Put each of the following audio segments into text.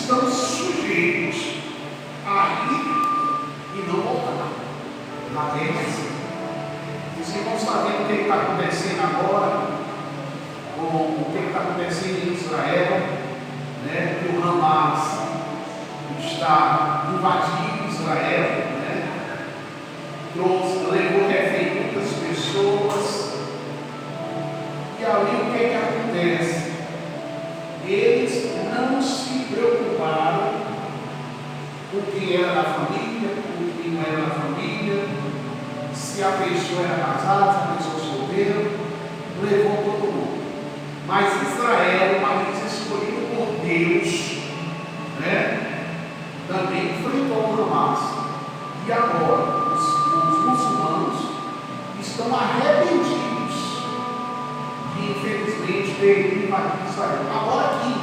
estão sujeitos a ir e não voltar. Na guerra, os irmãos estão vendo o que está acontecendo agora, com o que está acontecendo em Israel, né? Que o Hamas está invadindo Israel, né? Levou refém muitas pessoas. E ali o que acontece? Eles não se preocuparam com o que era da família, com o que não era da família, se a pessoa era casada, se a pessoa solteira, levou todo mundo. Mas Israel, o país escolhido por Deus, né, também enfrentou o Hamas. E agora, os muçulmanos estão arrependidos de, infelizmente, ter invadido Israel. Agora aqui,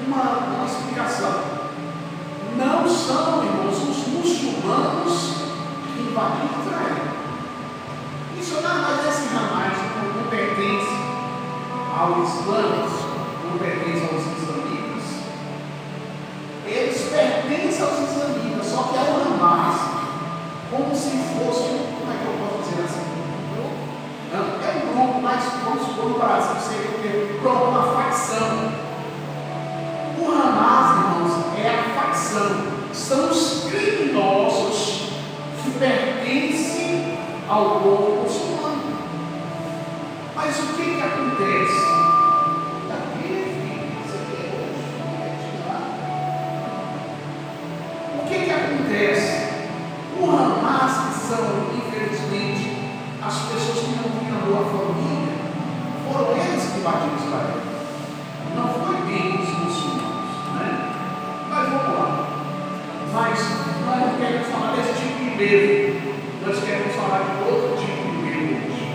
uma explicação. Não são, irmãos, os muçulmanos que invadiram Israel. Isso nada mais é Hamas, não pertence ao Islã, não pertence aos islamitas. Eles pertencem aos islamitas, só que é o Hamas, como se fosse, como é que eu posso dizer assim? Não, é um grupo, mas vamos supor no Brasil, seria uma facção. O Hamas, irmãos, é a facção, são os criminosos que pertencem ao povo muçulmano. Mas o que acontece? O que acontece? O Hamas, que são, infelizmente, as pessoas que não tinham boa família, foram eles que invadiram Israel. Não foi bem os muçulmanos, né? Mas vamos lá. Mas nós não queremos falar desse tipo de medo. Nós queremos falar de outro tipo de medo hoje.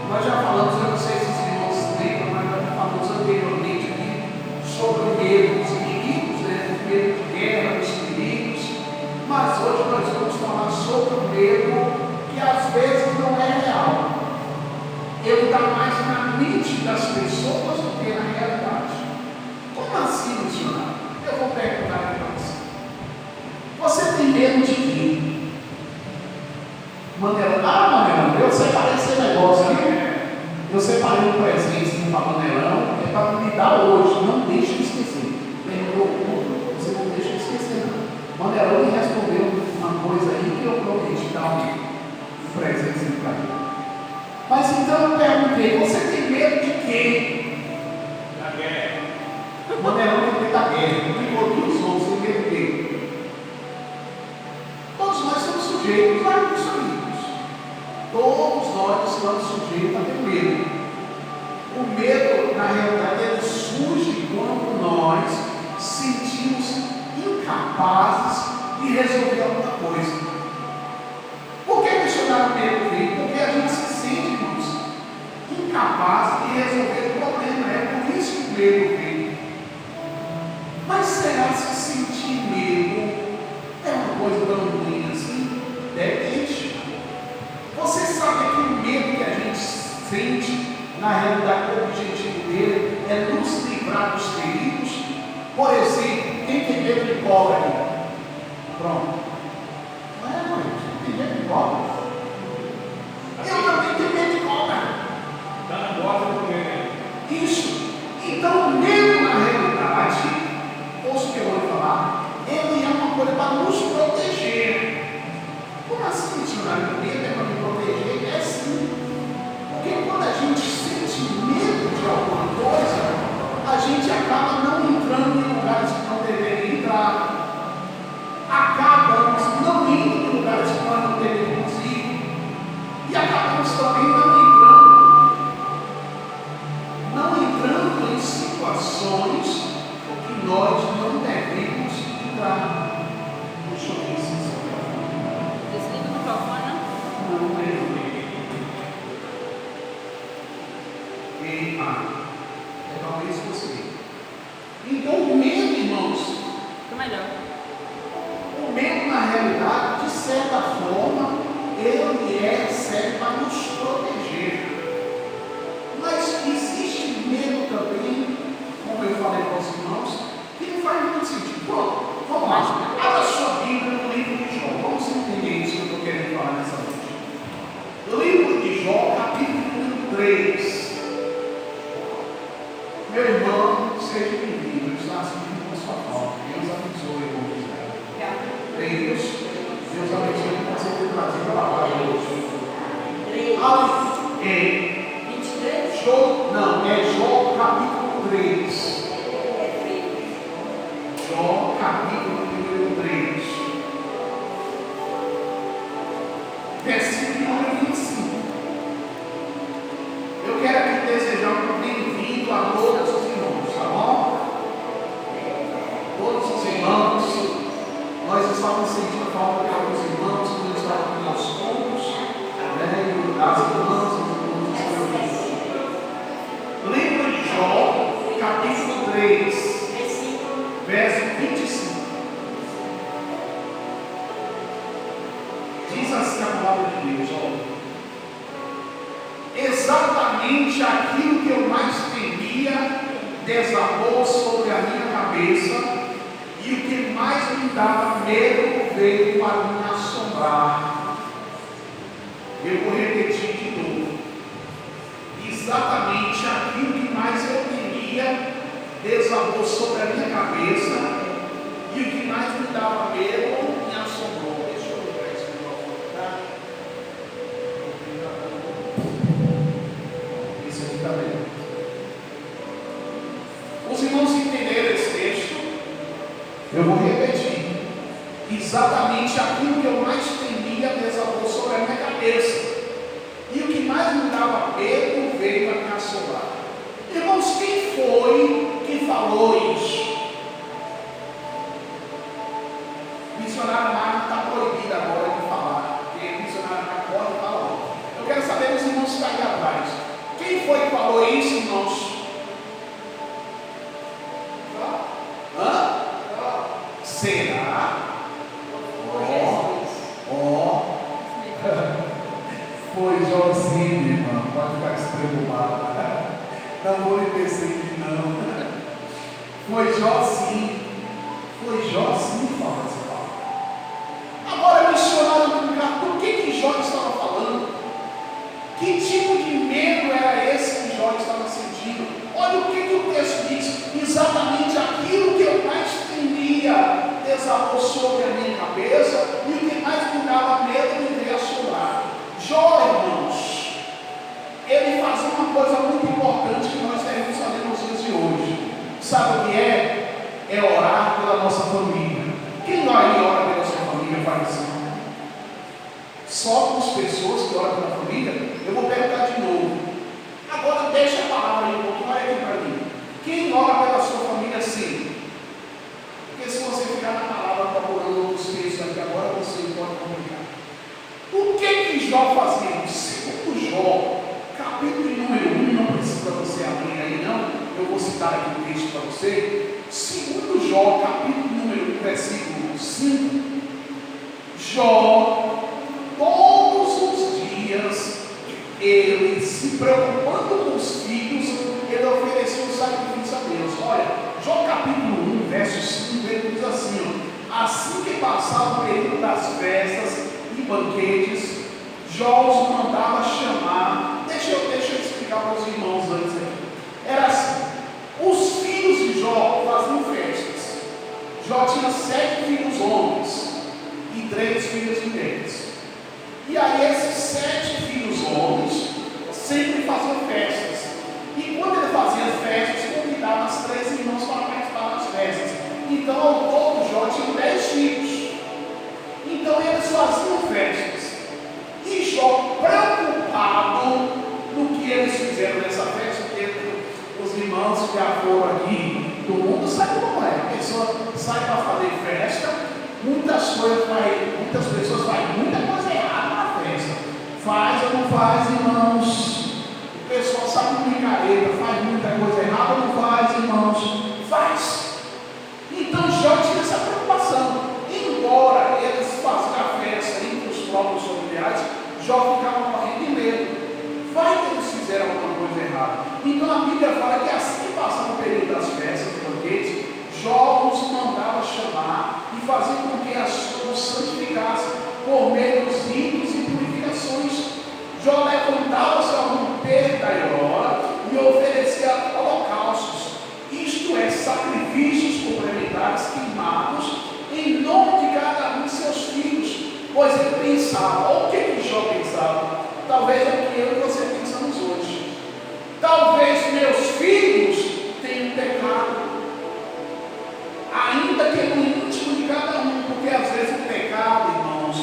Nós já falamos, eu não sei se os irmãos lembram, mas nós já falamos anteriormente aqui sobre o medo dos inimigos, né? O medo de guerra, dos perigos. Mas hoje nós vamos falar sobre o medo que às vezes não é real. Ele está mais na mente das pessoas do que na realidade. Como assim, missionário? Eu vou perguntar aqui para você. Você tem medo de quê? Manelão, eu separei esse negócio aqui. Eu separei um presente para Manelão, é para me dar hoje. Não deixe de esquecer. Você não deixa de esquecer, não. Manelão me respondeu uma coisa aí que eu prometi dar um presente para ele. Mas então eu perguntei, você tem medo de quem? Da guerra. Manelão tem medo da guerra. Não importa os outros, tem medo de quem? Todos nós somos sujeitos a isso aí. Todos nós estamos sujeitos a ter medo. O medo, na realidade, ele surge quando nós sentimos incapazes de resolver alguma coisa. Por que mencionar o medo vem? Porque a gente se sente, irmãos, incapaz de resolver o problema. É por isso que o medo vem. Mas será que sentir medo é uma coisa tão ruim assim? Depende. Você sabe que o medo que a gente sente, na realidade, o objetivo dele é nos livrar dos perigos. Por exemplo, quem tem medo de cobra aqui? Pronto. Não é, mãe? Tem medo de cobra? Eu também tenho medo de cobra. Está na borda do medo. Isso. Então, o medo, na realidade, ouça o que eu vou falar, ele é uma coisa para nos proteger. Como assim, missionário? O medo é para me proteger? É sim. Porque quando a gente sente medo de alguma coisa, a gente acaba não entrando em lugares que não deveria entrar. Acabamos não indo em lugares que nós não deveríamos ir. E acabamos também não entrando em situações que nós não devemos entrar. Deixa eu ver se isso é. Desliga o microfone. Não, é talvez você. Então o medo, irmãos, Fica melhor. o medo na realidade, de certa forma, ele serve para nos proteger. Mas existe medo também, como eu falei para os irmãos, que não faz muito sentido. 3, Versículo verso 25. Diz assim a palavra de Deus, ó. Exatamente aquilo que eu mais temia desabou sobre a minha cabeça, e o que mais me dava medo veio para me assombrar. Eu vou repetir de novo. Exatamente aquilo que mais eu temia desabou sobre a minha cabeça, e o que mais me dava medo me assombrou. Deixa eu pegar esse microfone, tá? Esse aqui está bem. Os irmãos entenderam esse texto? Eu vou repetir. Exatamente aquilo que eu mais temia desabou sobre a minha cabeça, e o que mais me dava medo veio a me assombrar. Irmãos, quem foi que falou isso? Missionário Magno está proibido agora de falar, porque missionário Magno pode falar. Eu quero saber dos irmãos que estão aí atrás. Quem foi que falou isso, irmãos? Será? Foi Josinho, irmão. Pode ficar despreocupado. Não vou lhe perseguir, não. Foi Josinho. Foi Josinho que falou essa palavra. Agora, missionário, do que Jó estava falando? Que tipo de medo era esse que Jó estava sentindo? Olha o que o texto diz. Exatamente aquilo que eu mais temia desabou sobre a minha cabeça, e o que mais me dava medo me veio assombrar. Jó, irmãos, ele fazia uma coisa muito importante que nós devemos fazer nos dias de hoje. Sabe o que é? É orar pela nossa família. Quem vai ora pela sua família faz assim? Só com as pessoas que oram pela família. Eu vou perguntar de novo. Agora deixa a palavra aí um pouquinho, olha aqui para mim. Quem ora pela sua família sim? Porque se você ficar na palavra procurando outros textos aqui agora, você pode complicar. O que Jó fazia? Segundo Jó, capítulo número 1, não precisa você abrir aí não, eu vou citar aqui o texto para você. Segundo Jó, capítulo número 1, versículo 5, Jó, todos os dias, ele se preocupando com os filhos, ele ofereceu um sacrifício a Deus. Olha, Jó capítulo 1, verso 5, ele diz assim, ó, assim que passava o período das festas e banquetes, Jó os mandava chamar. Deixa eu explicar para os irmãos antes aqui. Era assim, os filhos de Jó faziam festas. Jó tinha 7 filhos homens e 3 filhas mulheres. E aí esses 7 filhos homens sempre faziam festas. E quando ele fazia as festas, convidava as 3 irmãs para participar das festas. Então ao todo Jó tinha 10 filhos. Então eles faziam festas. E Jó, preocupado no que eles fizeram nessa festa, porque os irmãos que já foram aqui do mundo sabem como é. A pessoa sai para fazer festa, muitas pessoas fazem muita coisa errada na festa. Faz ou não faz, irmãos? O pessoal sabe picareta, faz muita coisa errada ou não faz, irmãos? Faz. Então Jó tinha essa preocupação. Embora eles faziam a festa entre os próprios familiares, Jó ficava morrendo de medo. Vai que eles fizeram alguma coisa errada. Então a Bíblia fala que assim que passava o período das festas e banquetes, Jó os mandava chamar e fazia com que os santificassem por meio dos ritos e purificações. Jó levantava-se ao romper da aurora e oferecia holocaustos, isto é, sacrifícios complementares queimados em nome de cada um de seus filhos, pois ele pensava, olha o que Jó pensava, talvez é o que eu e você pensamos hoje, talvez meus filhos tenham pecado, ainda que no íntimo de cada um, porque às vezes o pecado, irmãos,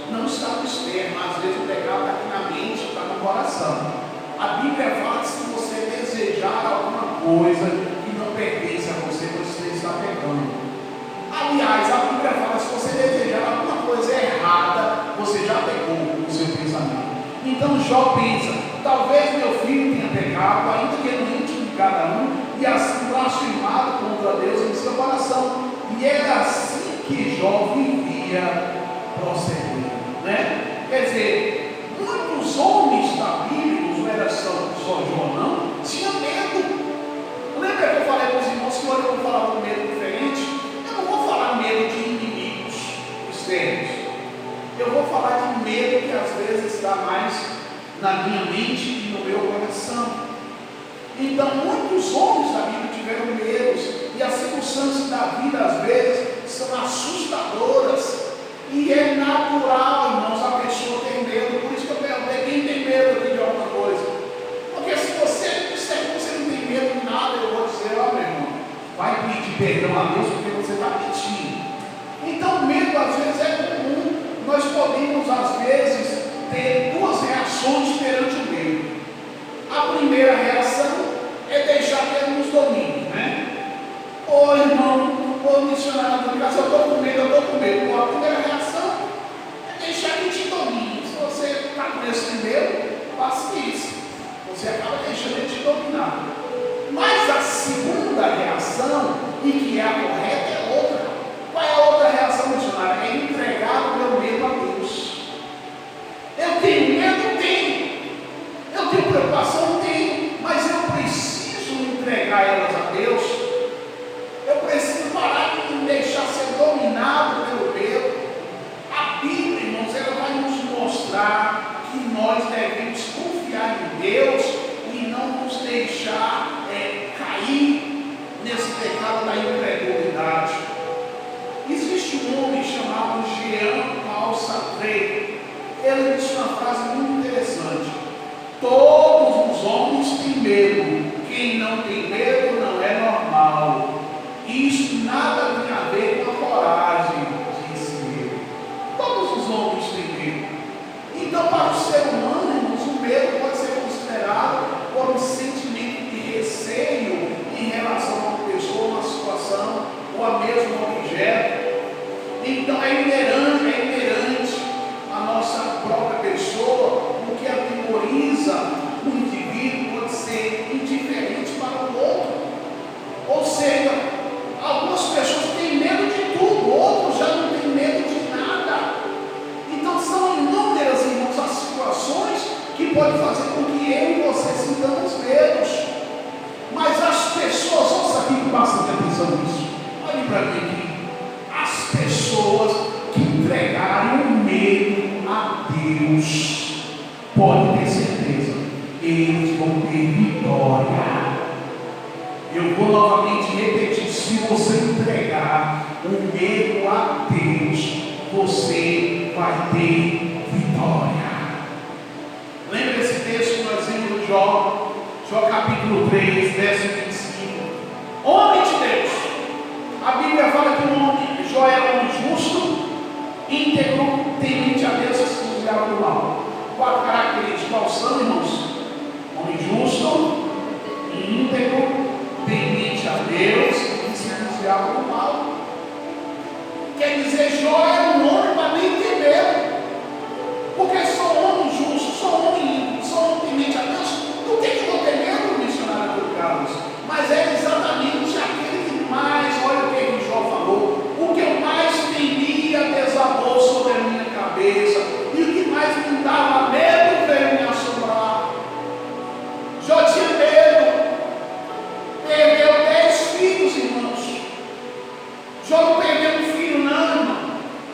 não está no externo, às vezes o pecado está aqui na mente, está no coração. A Bíblia fala que se você desejar alguma coisa que não pertence a você, você está pecando. Aliás, a Bíblia fala que se você desejar alguma coisa errada, você já pecou no seu pensamento. Então Jó pensa, talvez meu filho tenha pecado, ainda que no íntimo de cada um, e assim blasfemado a Deus em seu coração. E era assim que Jó vivia procedendo, né? Quer dizer, muitos homens da Bíblia, não era só Jó não, tinham medo. Lembra que eu falei para os irmãos que hoje eu vou falar um medo diferente? Eu não vou falar medo de inimigos externos. Eu vou falar de medo que às vezes está mais na minha mente e no meu coração. Então, muitos homens da Bíblia tiveram medos, e as circunstâncias da vida, às vezes, são assustadoras, e é natural, irmãos, a pessoa ter medo. Por isso que eu perguntei: quem tem medo aqui de alguma coisa? Porque se você disser que você não tem medo de nada, eu vou dizer: ó, meu irmão, vai pedir perdão a Deus, porque você está mentindo. Então, medo às vezes é comum. Nós podemos, às vezes, ter duas reações perante o medo. A primeira reação é deixar que ele nos domine, né? Ô irmão, ô missionário, eu estou com medo, eu estou com medo. A primeira reação é deixar que te domine. Se você está com esse medo, paciência. Você acaba deixando ele te dominar. Mas a segunda reação, e que é a correta, é outra. Qual é a outra reação, missionário? É entregar o meu medo a Deus. Eu tenho medo? Tenho. Eu tenho preocupação? Tenho. Mas eu preciso entregar elas a Deus. Eu preciso parar de me deixar ser dominado pelo medo. A Bíblia, irmãos, ela vai nos mostrar que nós devemos confiar em Deus e não nos deixar cair nesse pecado da incredulidade. Existe um homem chamado Jean Paul Sartre. Ele disse uma frase muito interessante: todos os homens têm medo. Quem não tem medo não é normal. Isso nada tem a ver com a coragem, disse ele. Todos os homens têm medo. Então, para o ser humano, irmãos, o medo pode ser considerado como um sentimento de receio em relação a uma pessoa, uma situação, ou a mesmo objeto. Então é inerente à nossa própria pessoa. O que atemoriza o indivíduo pode ser indiferente para o outro. Ou seja, algumas pessoas têm medo de tudo, outros já não têm medo de nada. Então são inúmeras, irmãos, as situações que podem fazer com que eu e você sintamos medos. Mas as pessoas, ouça aqui com bastante atenção nisso. Olhe para mim aqui. As pessoas que entregaram o medo a Deus, podem ter certeza, eles vão ter vitória. Eu vou novamente repetir: se você entregar o medo a Deus, você vai ter vitória. Lembra esse texto que nós vimos de Jó? Jó capítulo 3, verso 25. Homem de Deus. A Bíblia fala que o homem, Jó era um homem justo, íntegro, temente a Deus e se desviava do mal. Qual a característica? Qual são, irmãos? Homem justo, íntegro, temente a Deus e se desviava do mal. Quer dizer, Jó era um homem para nem ter medo. Porque sou homem justo, sou homem íntegro, sou homem temente a Deus. Não tem que eu ter medo, missionário do Carlos. Mas é exatamente aquele que mais, olha o que Jó falou, o que eu mais temia desabou sobre a minha cabeça, e o que mais me dava medo veio me assombrar. Jó tinha medo, perdeu 10 filhos, irmãos. Jó não perdeu um filho, não, irmão.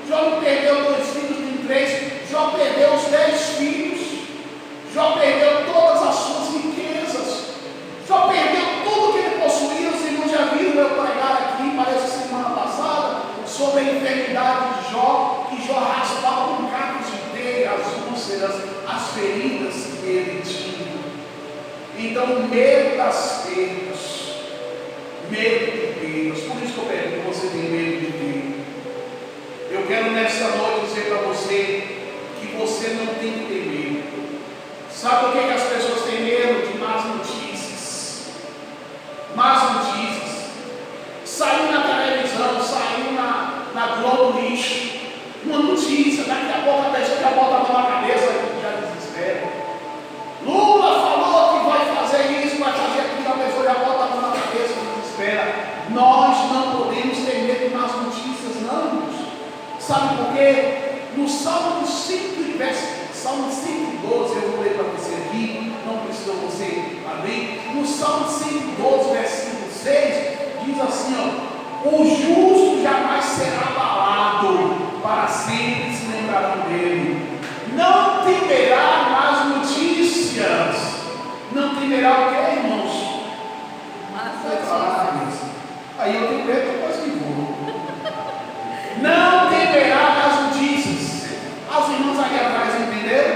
Jó não perdeu 2 filhos, nem 3. Jó perdeu os 10 filhos. Jó perdeu todas as suas riquezas. Jó perdeu tudo que ele possuía. Os irmãos já viram eu pregar aqui, parece que semana passada, sobre a enfermidade de Jó, que Jó raspava com cacos de teia, as úlceras, as feridas que ele tinha. Então, medo das perdas, medo de perdas. Por isso que eu pergunto: você tem medo de Deus? Eu quero nessa noite dizer para você que você não tem que ter medo. Sabe por que as pessoas têm medo? De más notícias. Más notícias. Saiu na televisão, saiu na Globo Lixo, uma notícia, daqui a pouco a pessoa já bota a mão na cabeça e já desespera. Lula falou que vai fazer isso, vai fazer aquilo, a pessoa já bota a mão na cabeça e desespera. Nós Sabe por quê? No Salmo 5, Salmo 112, eu vou ler para você aqui, não precisa você abrir. No Salmo 112, versículo 6, diz assim: ó, o justo jamais será abalado, para sempre se lembrarão dele. Não temerá más notícias. Não temerá o que, irmãos? Aí eu tenho medo, depois que vou. Não temerá más notícias. Os irmãos aqui atrás entenderam?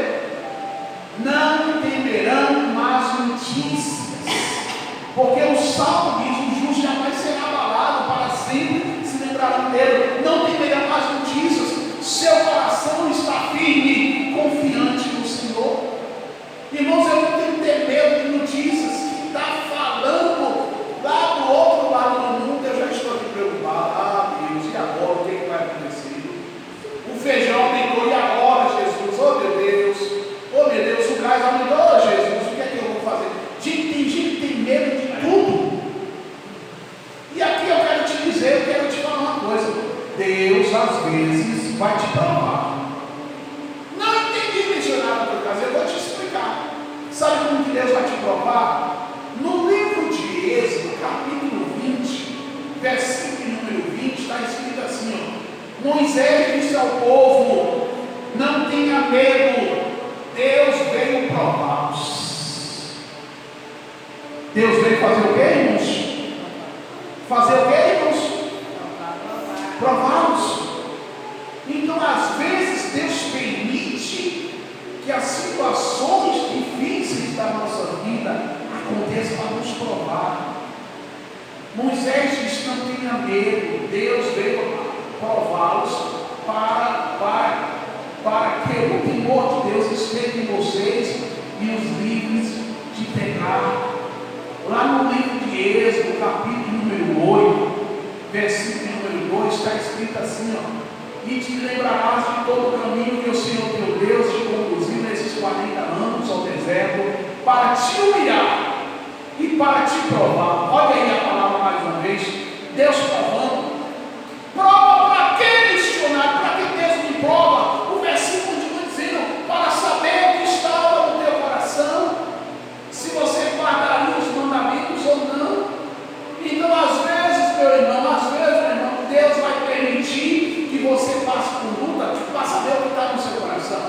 Não temerão más notícias. Porque o Salmo diz: o justo jamais será abalado, para sempre se lembrarão dele. Não temerão más notícias. Seu coração está firme, confiante no Senhor. Irmãos, eu não tenho que ter medo de notícias que está falando lá do outro lado do mundo. Eu já estou aqui preocupado. Ah, Deus, e agora? O que vai acontecer? O feijão aumentou, e agora, Jesus? Oh, meu Deus! Oh, meu Deus, o gás aumentou. Oh, Jesus, o que é que eu vou fazer? Tem gente que tem medo de tudo. E aqui eu quero te dizer, eu quero te falar uma coisa. Deus, às vezes, vai te provar. Não entendi, missionário, por acaso, eu vou te explicar. Sabe como que Deus vai te provar? No livro de Êxodo, capítulo 20, versículo número 20, está escrito assim: ó, Moisés disse ao povo: não tenha medo, Deus veio prová-los. Deus veio fazer o que, irmãos? Fazer o que, irmãos? Prová-los. Então, às vezes, Deus permite que as situações difíceis da nossa vida aconteçam para nos provar. Moisés disse: não tenha medo, Deus veio prová-los para que o temor de Deus esteja em vocês e os livres de pecar. Lá no livro de Êxodo, capítulo número 8, versículo número 2, está escrito assim: ó, e te lembrarás de todo o caminho que o Senhor teu Deus te conduziu nesses 40 anos ao deserto, para te humilhar e para te provar. Olha aí a palavra mais uma vez. Deus provando. Prova para quê, missionário? Para que Deus me prova? O versículo continua dizendo: para saber o que estava no teu coração, se você guardaria os mandamentos ou não. Então, às vezes, meu irmão, Deus vai permitir que você passe por luta para saber o que está no seu coração.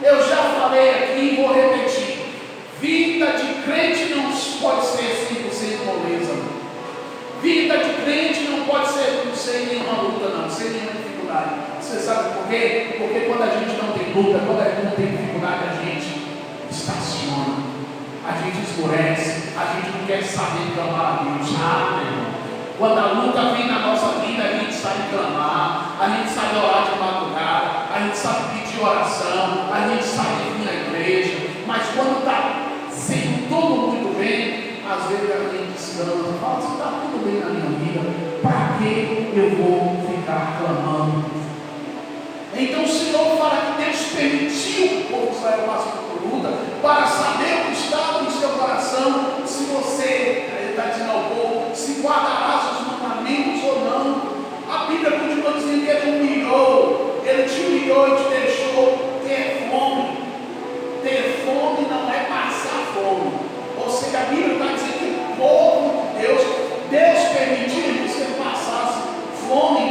Eu já falei aqui e vou repetir: vida de crente não pode ser 100% moleza. Vida de crente não pode ser sem nenhuma luta, não, sem nenhuma dificuldade. Você sabe por quê? Porque quando a gente não tem luta, quando a gente não tem dificuldade, a gente estaciona, a gente escurece, a gente não quer saber clamar a Deus. Ah, meu irmão, quando a luta vem na nossa vida, a gente sabe clamar, a gente sabe orar de madrugada, a gente sabe pedir oração, a gente sabe vir na igreja. Mas quando está sendo tudo muito bem, às vezes a gente descansa, fala assim: está tudo bem na minha vida, para que eu vou ficar clamando? Então o Senhor fala que Deus permitiu que o povo de Israel passar por luta, para saber o que estava no seu coração, se você, ele está dizendo ao povo, se guardarás os mandamentos ou não. A Bíblia continua dizendo que ele humilhou, ele te humilhou e te deixou ter fome. Ter fome não é passar fome. Ou seja, a Bíblia está dizendo que o povo de Deus permitiu que você passasse fome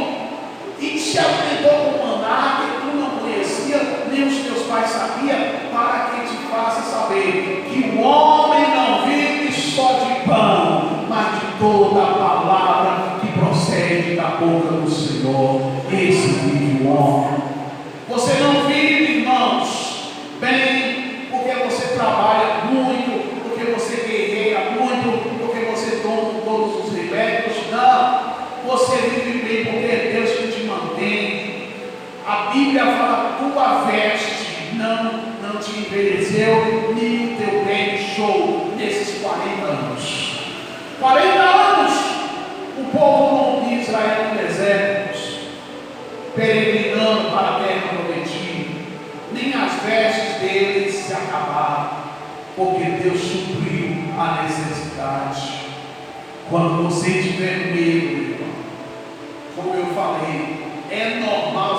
e te alimentou com maná que tu não conhecia, nem os teus pais sabiam, para que te faça saber que o homem não vive só de pão, mas de toda a palavra que procede da boca do Senhor. Esse vive o homem. Você não vive, irmãos, bem porque você trabalha muito, porque você guerreia muito, porque você toma todos os remédios. Não, você vive bem porque é Deus que te mantém. A Bíblia fala: tua veste não te envelheceu, nem o teu pé inchou nesses 40 anos. 40 anos o povo de Israel no deserto, peregrinando para a terra prometida. Nem as vestes deles se acabaram, porque Deus supriu a necessidade. Quando você tiver medo, irmão, como eu falei, é normal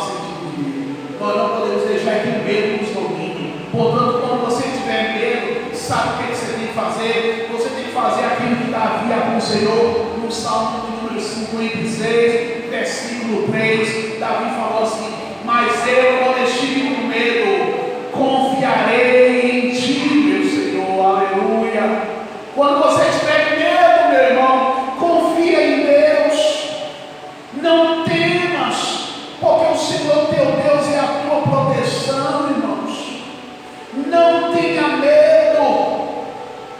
Senhor, no Salmo número 56, versículo 3, Davi falou assim: mas eu, quando estive com medo, confiarei em Ti, meu Senhor, aleluia. Quando você estiver com medo, meu irmão, confia em Deus, não temas, porque o Senhor teu Deus é a tua proteção, irmãos. Não tenha medo.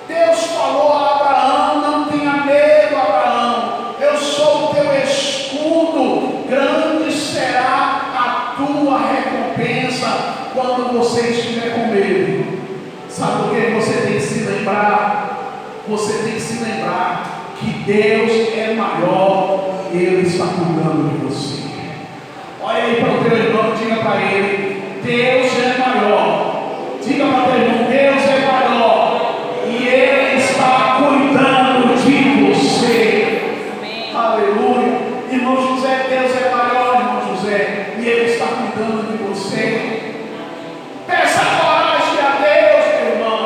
Deus falou a Abraão: não tenha medo, Abraão, eu sou o teu escudo, grande será a tua recompensa quando você estiver com medo. Sabe por que você tem que se lembrar? Você tem que se lembrar que Deus é maior e Ele está cuidando de você. Olha aí para o teu irmão, diga para ele: Deus é maior. Diga para o teu irmão: Deus é maior e Ele está cuidando de você. Amém. Aleluia. Irmão José, Deus é maior, irmão José, e Ele está cuidando de você. Peça coragem a Deus, meu irmão.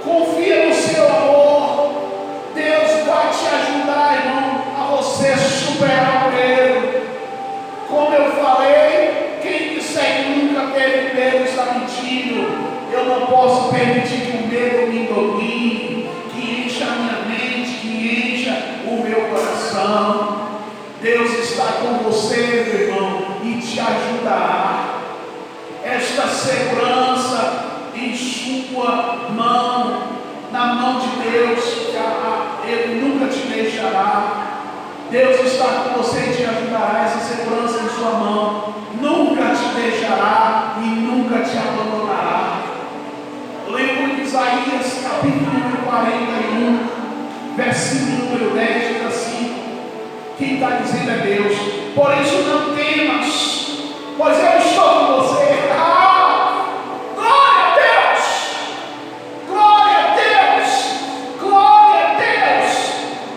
Confia no seu amor. Deus vai te ajudar, irmão, a você superar o medo. Como eu falei, quem disser que nunca teve medo está mentindo. Eu não posso permitir que o medo me domine, que encha a minha mente, que encha o meu coração. Deus está com você, meu irmão, e te ajudará. Esta segurança em sua mão, na mão de Deus, Ele nunca te deixará. Deus está com você e te ajudará. Essa segurança em sua mão nunca te deixará e nunca te abandonará. O livro de Isaías, capítulo número 41, versículo número 10, diz assim: quem está dizendo é Deus. Por isso não temas, pois eu estou com você. Glória a Deus! Glória a Deus! Glória a Deus!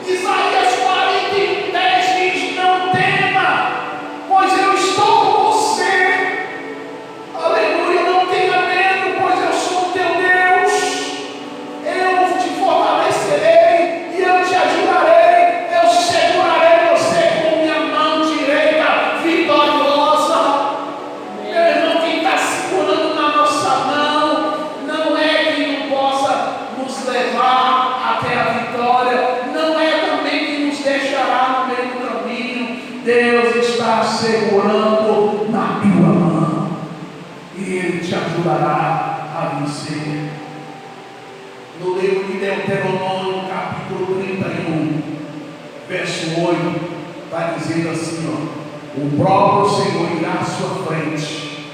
Isaías 41, 10 diz: não tema, pois eu estou com você. Aleluia, não tenha medo, pois eu sou o teu Deus. Eu te fortalecerei e eu te ajudarei. Eu segurarei você com minha mão direita vitoriosa. Meu irmão, quem está segurando na nossa mão não é quem não possa nos levar até a vitória, não é também quem nos deixará no meio do caminho. Deus está segurando na tua mão e Ele te ajudará a vencer. No livro de Deuteronômio, capítulo 31, verso 8, está dizendo assim: ó, o próprio Senhor irá à sua frente,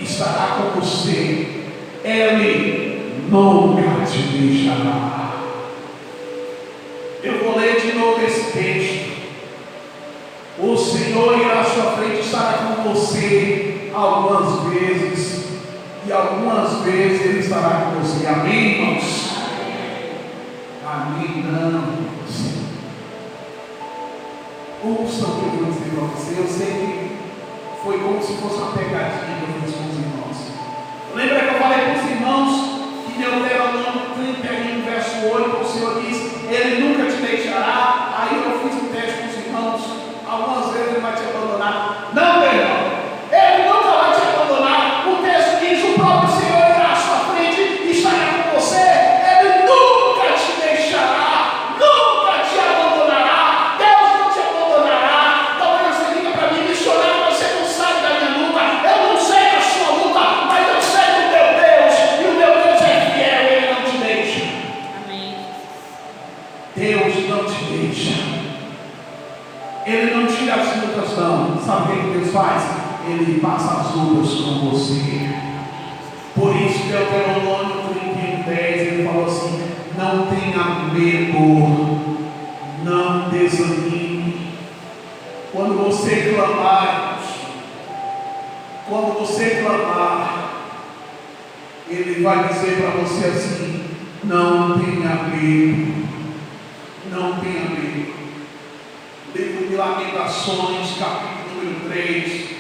estará com você, Ele nunca te deixará. Eu vou ler de novo esse texto. O Senhor irá à sua frente, estará com você algumas vezes, e algumas vezes Ele estará com você. Amém, irmãos? Amém, não. Ouça o que eu vou dizer para você. Eu sei que foi como se fosse uma pegadinha que eu fiz com os irmãos. Lembra que eu falei para os irmãos que Deuteronômio 31, verso 8, o Senhor diz: Ele nunca te deixará. Aí eu fiz um teste com os irmãos. Algumas vezes Ele vai te abandonar. Não, meu irmão, Ele nunca vai te abandonar. O texto diz: o próprio Senhor irá à sua frente e estará com você. Ele nunca te deixará, nunca te abandonará. Deus não te abandonará. Talvez você diga para mim: missionário, você não sabe da minha luta. Eu não sei da sua luta, mas eu sei do teu Deus, e o meu Deus é fiel, Ele não te deixa. Amém. Deus não te deixa. Ele não tira as lutas, não. Sabe o que Deus faz? Ele passa as lutas com você. Por isso, Deuteronômio 31, 10, ele falou assim: não tenha medo, não desanime. Quando você clamar, quando você clamar, Ele vai dizer para você assim: não tenha medo, não tenha medo. Livro de Lamentações, capítulo número 3,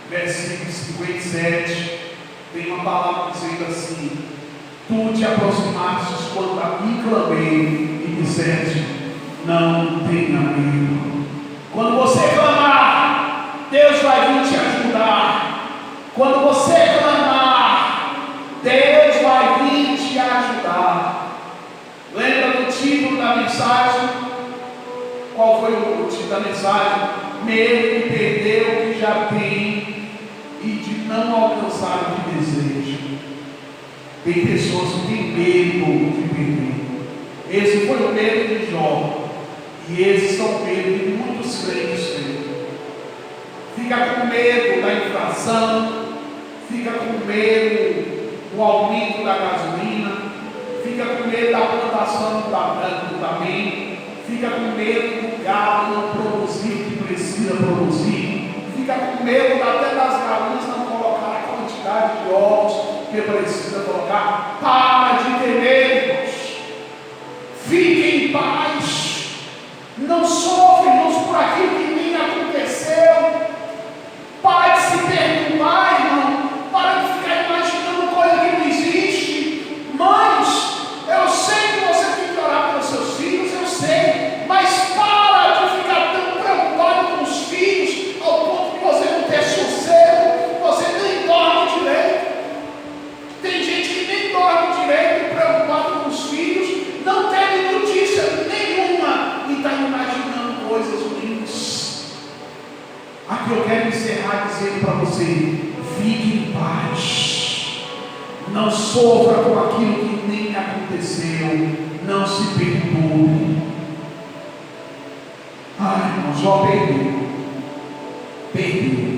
versículo 57, tem uma palavra dizendo assim: tu te aproximastes quando a mim clamei e disseste: Não tenha medo. Quando você clamar, Deus vai vir te ajudar. Quando você clamar, Deus vai vir te ajudar. Lembra do título da mensagem? Qual foi o título da mensagem? Medo de perder o que já tem e de não alcançar o que deseja. Tem pessoas que têm medo de perder. Esse foi o medo de Jó. E esses são o medo de muitos crentes têm. Fica com medo da inflação, fica com medo do aumento da gasolina, fica com medo da plantação do tamém, fica com medo do gado não produzir o que precisa produzir, fica com medo até das galinhas não colocar a quantidade de ovos que precisa colocar. Para de ter medo, fique em paz. Não sofre, irmãos, por aquilo que nem aconteceu. Para de se perturbar, irmão. Para de ficar imaginando coisa que não existe. Mães, eu sei que você tem que orar pelos seus filhos, eu sei. Mas para de ficar tão preocupado com os filhos, ao ponto que você não ter sossego, você nem dorme direito. Tem gente que nem dorme direito, preocupado com os filhos, não tem notícia nenhuma e está imaginando coisas ruins. Aqui eu quero encerrar dizendo para você: fique em paz, não sofra com aquilo que nem aconteceu, não se perturbe. Ai, irmão, Jó perdeu.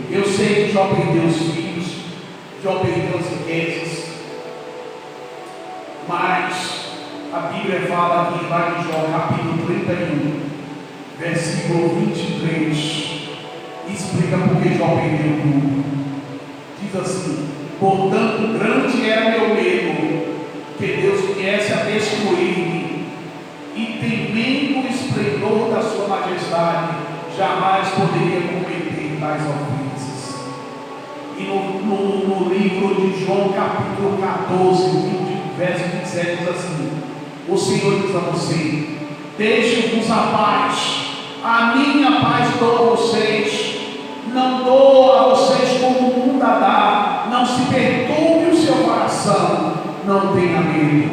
Eu sei que Jó perdeu os filhos, Jó perdeu as riquezas, mas a Bíblia fala aqui lá em Jó, capítulo 31, versículo 23, explica por que Jó perdeu tudo. Diz assim: portanto, grande era meu medo, que Deus viesse a destruir-me, e temendo o esplendor da sua majestade, jamais poderia cometer tais ofensas. E no livro de João, capítulo 14, verso 27, diz assim: o Senhor diz a você: deixe-vos a paz, a minha paz dou a vocês, não dou a vocês como o mundo a dá. Não se perturbe o seu coração, não tenha medo,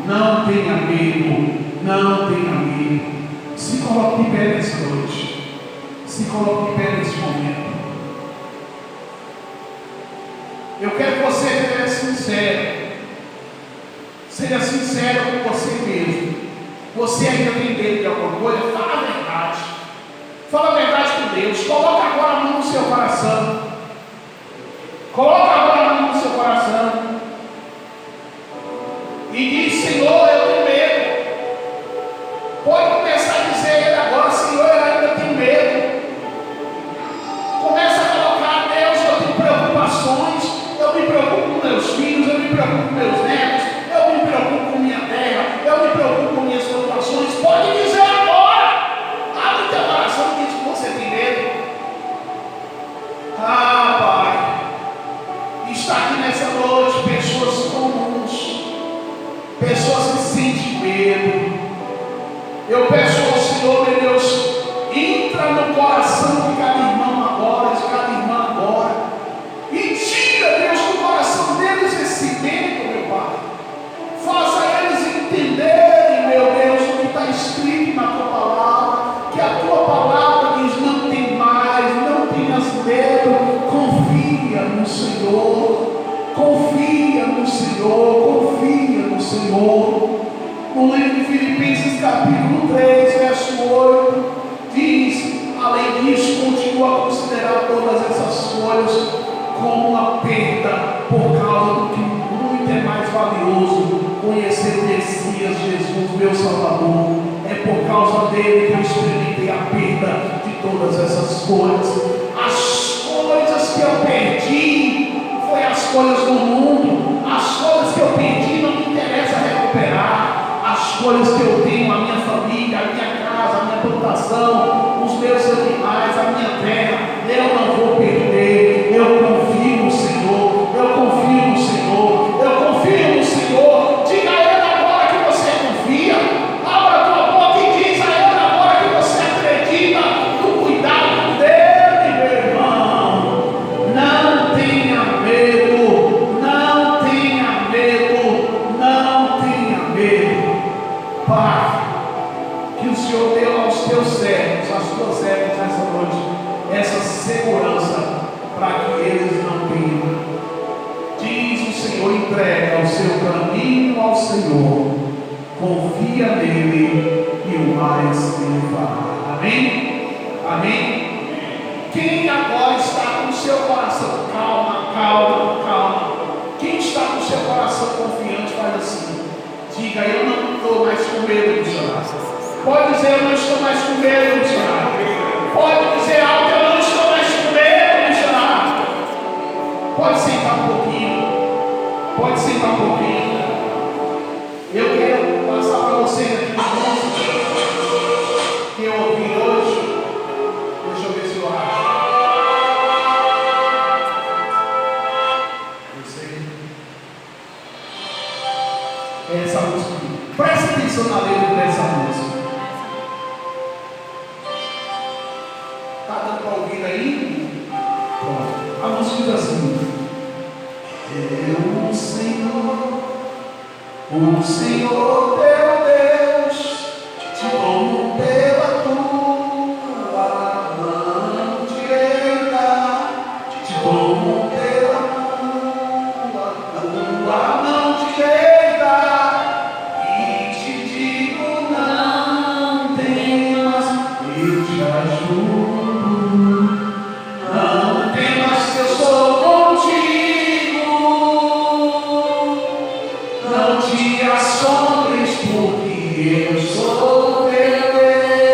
não tenha medo, não tenha medo. Se coloque de pé nessa noite, se coloque de pé nesse momento. Eu quero que você seja sincero. Seja sincero com você mesmo. Você ainda tem medo de alguma coisa? Fala a verdade. Fala a verdade com Deus. Coloca agora a mão no seu coração. Coloca agora a mão no seu coração. E diz: Senhor, eu tenho medo. Pode começar a dizer a Ele agora: Senhor, eu ainda tenho medo. Começa a colocar: Deus, eu tenho preocupações. Eu me preocupo com meus filhos, eu me preocupo com meus netos, eu me preocupo com minha terra, eu me preocupo com minhas preocupações. Pode dizer agora. Abre teu coração e diz que você tem medo. Ah, Pai, está aqui nessa noite pessoas comuns, pessoas que sentem medo. Eu peço ao Senhor, meu Deus, entra no coração de cada irmão agora, de cada irmã agora, e tira, Deus, do coração deles esse medo, meu Pai. Faça eles entenderem, meu Deus, o que está escrito na Tua Palavra, que a Tua Palavra diz: não tem mais, não tenhas medo, confia no Senhor, confia no Senhor, confia no Senhor. No livro de Filipenses, capítulo 3, verso 8, diz: além disso, continua a considerar todas essas coisas como uma perda, por causa do que muito é mais valioso, conhecer o Messias Jesus, meu Salvador. É por causa dele que eu experimentei a perda de todas essas coisas. As coisas que eu perdi foi as coisas do mundo. As coisas que eu perdi não me interessa recuperar. As coisas que eu tenho, a minha família, a minha casa, a minha plantação, os meus animais, a minha terra, eu não vou perder. Eu confio no Senhor, eu confio no Senhor, eu confio no Senhor. Diga a Ele agora que você confia. Abra a tua boca e diz a Ele agora. seu caminho ao Senhor, confia nele e o mais ele fará. Amém? Amém? Quem agora está com o seu coração? Calma, calma, calma. Quem está com o seu coração confiante faz assim. Diga, eu não estou mais com medo de chorar. Pode dizer, eu não estou mais com medo de chorar. Pode dizer algo, eu não estou mais com medo de chorar. Pode sentar um pouquinho. Pode sentar um pouquinho. Eu quero passar para vocês aqui uma música que eu ouvi hoje. Deixa eu ver se eu acho. Essa música. Presta atenção na letra dessa música. Está dando para ouvir aí? Pronto. A música diz assim: Eu, o Senhor teu Deus, te dou